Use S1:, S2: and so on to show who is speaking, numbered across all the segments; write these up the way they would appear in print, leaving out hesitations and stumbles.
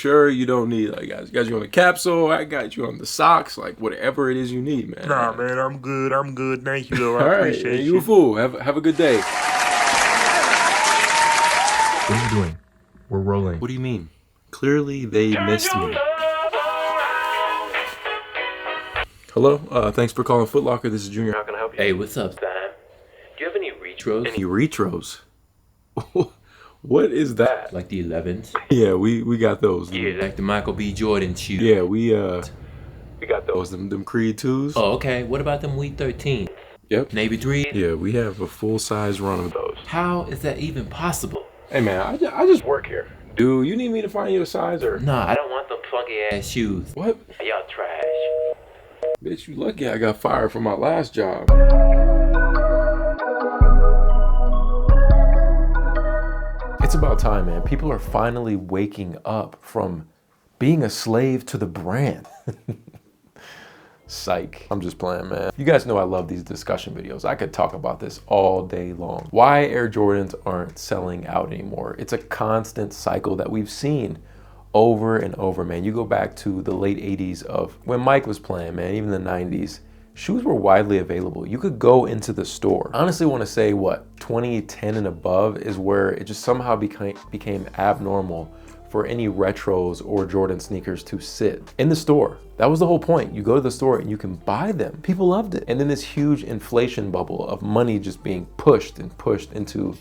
S1: sure you don't need, like, I got you on the capsule, I got you on the socks, like whatever it is you need, man.
S2: Nah, man, I'm good. Thank you, though. I
S1: All right,
S2: appreciate
S1: you a fool. Have a good day.
S2: What are you doing? We're rolling.
S1: What do you mean? Clearly they missed me. Hello, thanks for calling Foot Locker. This is Junior. How can I help you?
S3: Hey, what's up, Sam? Do you have any retros?
S1: Any retros? What is that?
S3: Like the 11s?
S1: Yeah, we got those.
S3: Yeah, like the Michael B. Jordan shoes.
S1: Yeah, we got those. Them Creed 2s.
S3: Oh, okay. What about them Wheat 13?
S1: Yep.
S3: Navy 3?
S1: Yeah, we have a full-size run of those.
S3: How is that even possible?
S1: Hey man, I just work here. Dude, you need me to find you a size or?
S3: Nah, I don't want them funky ass shoes.
S1: What?
S3: Y'all trash.
S1: Bitch, you lucky I got fired from my last job. It's about time, man. People are finally waking up from being a slave to the brand. Psych. I'm just playing, man. You guys know I love these discussion videos. I could talk about this all day long. Why Air Jordans aren't selling out anymore. It's a constant cycle that we've seen over and over, man. You go back to the late 80s of when Mike was playing, man, even the 90s. Shoes were widely available. You could go into the store. I honestly want to say, what, 2010 and above is where it just somehow became abnormal for any retros or Jordan sneakers to sit in the store. That was the whole point. You go to the store and you can buy them. People loved it. And then this huge inflation bubble of money just being pushed and pushed into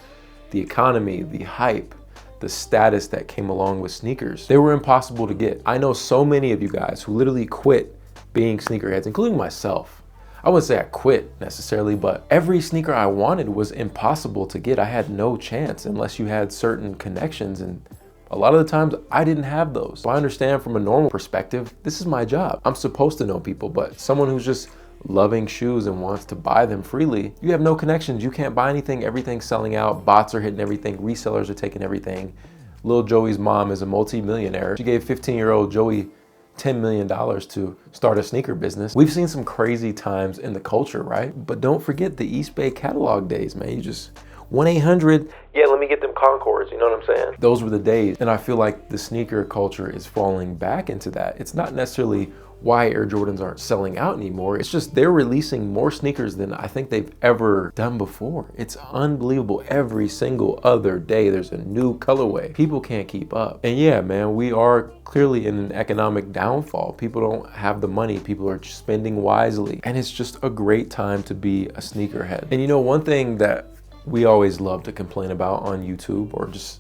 S1: the economy, the hype, the status that came along with sneakers. They were impossible to get. I know so many of you guys who literally quit being sneakerheads, including myself. I wouldn't say I quit necessarily, but every sneaker I wanted was impossible to get. I had no chance unless you had certain connections, and a lot of the times I didn't have those. So I understand from a normal perspective, this is my job. I'm supposed to know people, but someone who's just loving shoes and wants to buy them freely, you have no connections. You can't buy anything. Everything's selling out. Bots are hitting everything. Resellers are taking everything. Lil Joey's mom is a multi-millionaire. She gave 15-year-old Joey $10 million to start a sneaker business. We've seen some crazy times in the culture, right? But don't forget the East Bay catalog days, man. You just 1-800, yeah, let me get them Concords, you know what I'm saying? Those were the days. And I feel like the sneaker culture is falling back into that. It's not necessarily why Air Jordans aren't selling out anymore. It's just they're releasing more sneakers than I think they've ever done before. It's unbelievable. Every single other day, there's a new colorway. People can't keep up. And yeah, man, we are clearly in an economic downfall. People don't have the money. People are spending wisely. And it's just a great time to be a sneakerhead. And you know, one thing that we always love to complain about on YouTube, or just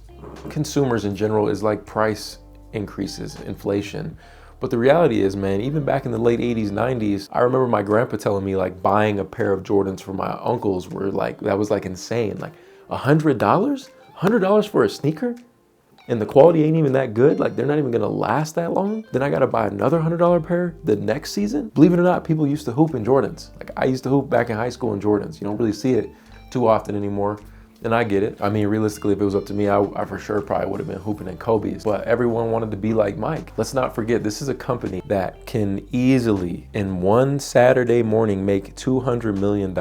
S1: consumers in general, is like price increases, inflation. But the reality is, man, even back in the late 80s, 90s, I remember my grandpa telling me like buying a pair of Jordans for my uncles were like, that was like insane. Like $100? $100 for a sneaker? And the quality ain't even that good? Like they're not even gonna last that long? Then I gotta buy another $100 pair the next season? Believe it or not, people used to hoop in Jordans. Like I used to hoop back in high school in Jordans. You don't really see it too often anymore. And I get it. I mean, realistically, if it was up to me, I for sure probably would have been hooping in Kobe's. But everyone wanted to be like Mike. Let's not forget, this is a company that can easily, in one Saturday morning, make $200 million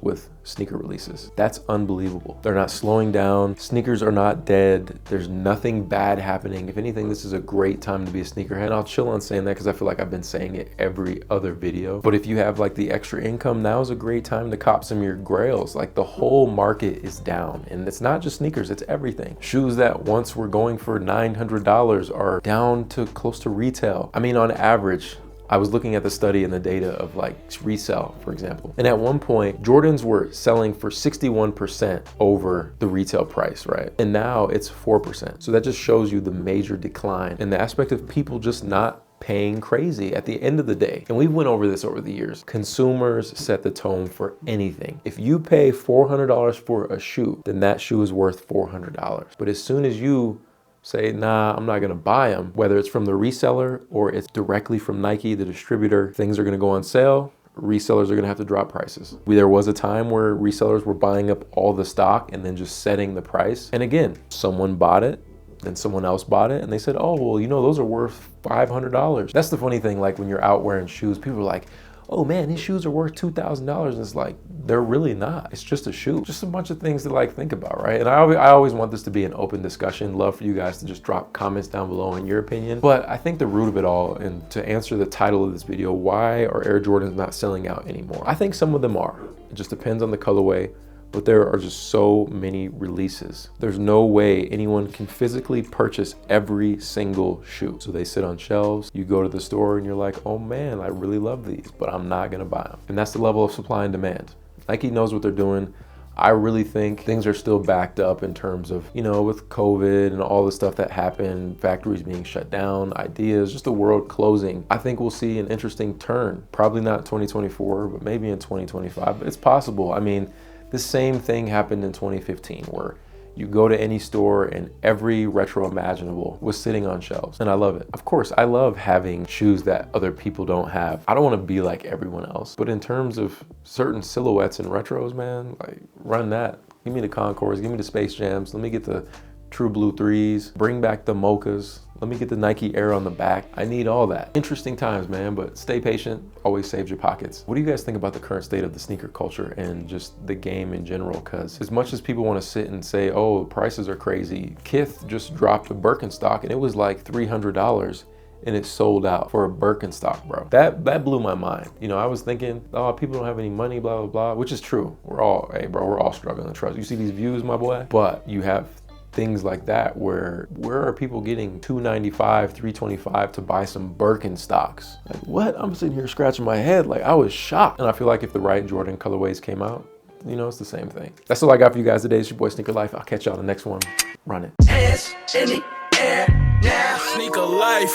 S1: with sneaker releases. That's unbelievable. They're not slowing down. Sneakers are not dead. There's nothing bad happening. If anything, this is a great time to be a sneakerhead. And I'll chill on saying that because I feel like I've been saying it every other video. But if you have like the extra income, now is a great time to cop some of your grails. Like the whole market is down. And it's not just sneakers, it's everything. Shoes that once were going for $900 are down to close to retail. I mean, on average, I was looking at the study and the data of like Resale, for example. And at one point, Jordans were selling for 61% over the retail price, right? And now it's 4%. So that just shows you the major decline in the aspect of people just not paying crazy at the end of the day. And we went over this over the years. Consumers set the tone for anything. If you pay $400 for a shoe, then that shoe is worth $400. But as soon as you say, nah, I'm not gonna buy them, whether it's from the reseller or it's directly from Nike, the distributor, things are gonna go on sale, resellers are gonna have to drop prices. There was a time where resellers were buying up all the stock and then just setting the price. And again, someone bought it, then someone else bought it, and they said, oh, well, you know, those are worth $500. That's the funny thing, like when you're out wearing shoes, people are like, oh man, these shoes are worth $2,000. And it's like, they're really not. It's just a shoe. Just a bunch of things to like think about, right? And I always want this to be an open discussion. Love for you guys to just drop comments down below in your opinion. But I think the root of it all, and to answer the title of this video, why are Air Jordans not selling out anymore? I think some of them are. It just depends on the colorway. But there are just so many releases. There's no way anyone can physically purchase every single shoe. So they sit on shelves. You go to the store and you're like, oh man, I really love these, but I'm not gonna buy them. And that's the level of supply and demand. Nike knows what they're doing. I really think things are still backed up in terms of, you know, with COVID and all the stuff that happened, factories being shut down, ideas, just the world closing. I think we'll see an interesting turn. Probably not 2024, but maybe in 2025, but it's possible. I mean, the same thing happened in 2015 where you go to any store and every retro imaginable was sitting on shelves, and I love it. Of course, I love having shoes that other people don't have. I don't want to be like everyone else, but in terms of certain silhouettes and retros, man, like run that. Give me the Concords, give me the Space Jams, let me get the True Blue 3s, bring back the Mochas, let me get the Nike Air on the back. I need all that. Interesting times, man, but stay patient, always saves your pockets. What do you guys think about the current state of the sneaker culture and just the game in general? Because as much as people want to sit and say, oh, prices are crazy, Kith just dropped a Birkenstock and it was like $300 and it sold out for a Birkenstock, bro. That blew my mind. You know, I was thinking, oh, people don't have any money, blah, blah, blah, which is true. We're all, hey, bro, we're all struggling to trust. You see these views, my boy? But you have things like that where are people getting $295, $325 to buy some Birkenstocks? Like what? I'm sitting here scratching my head. Like I was shocked. And I feel like if the right Jordan colorways came out, you know, it's the same thing. That's all I got for you guys today. It's your boy Sneaker Life. I'll catch y'all on the next one. Run it.
S4: Hands in the air now.
S5: Sneaker life.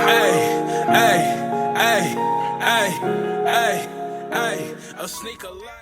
S5: Hey, hey, hey, hey, hey, hey. A sneaker life.